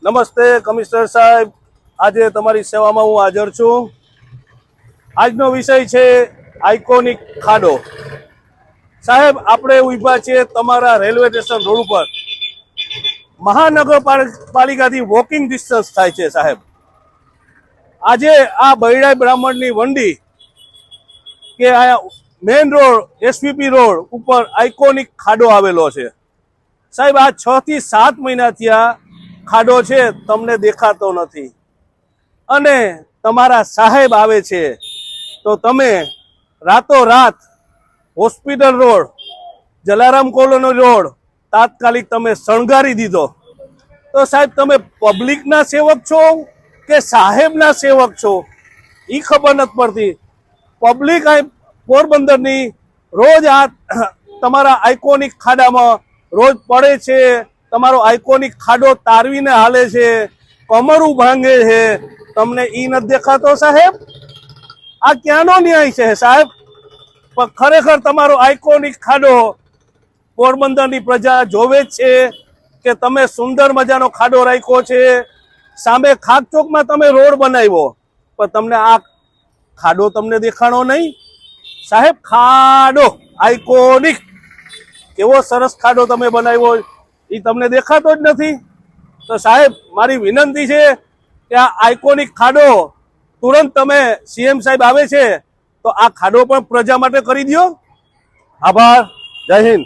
નમસ્તે કમિશનર સાહેબ, આજે તમારી સેવામાં હું હાજર છું। આજનો વિષય છે આઇકોનિક ખાડો। સાહેબ, આપણે ઊભા છીએ તમારા રેલવે સ્ટેશન રોડ ઉપર। મહાનગરપાલિકાથી વોકિંગ ડિસ્ટન્સ થાય છે સાહેબ। આજે આ બૈરાઈ બ્રાહ્મણની વંડી કે આ મેઇન રોડ એસવીપી રોડ ઉપર આઇકોનિક ખાડો આવેલો છે સાહેબ। આ 6 થી 7 મહિનાથી આ ખાડો છે, તમને દેખાતો નથી અને તમારા સાહેબ આવે છે તો તમે રાતોરાત hospital road, Jalaram colony road તાત્કાલિક તમે શણગારી દીધો। તો સાહેબ, તમે પબ્લિકના સેવક છો કે સાહેબના સેવક છો એ ખબર નથી પડતી। પબ્લિક આ પોરબંદરની રોજ આ તમારા આઇકોનિક ખાડામાં રોજ પડે છે। તમારો આઇકોનિક ખાડો તારવીને હાલે છે, કમરું ભાંગે છે, તમને ઈ નથી દેખાતો સાહેબ? આ ક્યાંનો ન્યાય છે સાહેબ? પણ ખરેખર તમારો આઇકોનિક ખાડો પોરબંદરની પ્રજા જોવે જ છે કે તમે સુંદર મજાનો ખાડો રાખ્યો છે। સામે ખાકચોકમાં તમે રોડ બનાવ્યો, પણ તમને આ ખાડો તમને દેખાણો નહીં સાહેબ। ખાડો આઇકોનિક કેવો સરસ ખાડો તમે બનાવ્યો એ તમને દેખાતો જ નથી। તો સાહેબ, મારી વિનંતી છે કે આ આઇકોનિક ખાડો તુરંત તમે સીએમ સાહેબ આવે છે તો આ ખાડો પણ પ્રજા માટે કરી દો। આભાર, જય હિન્દ।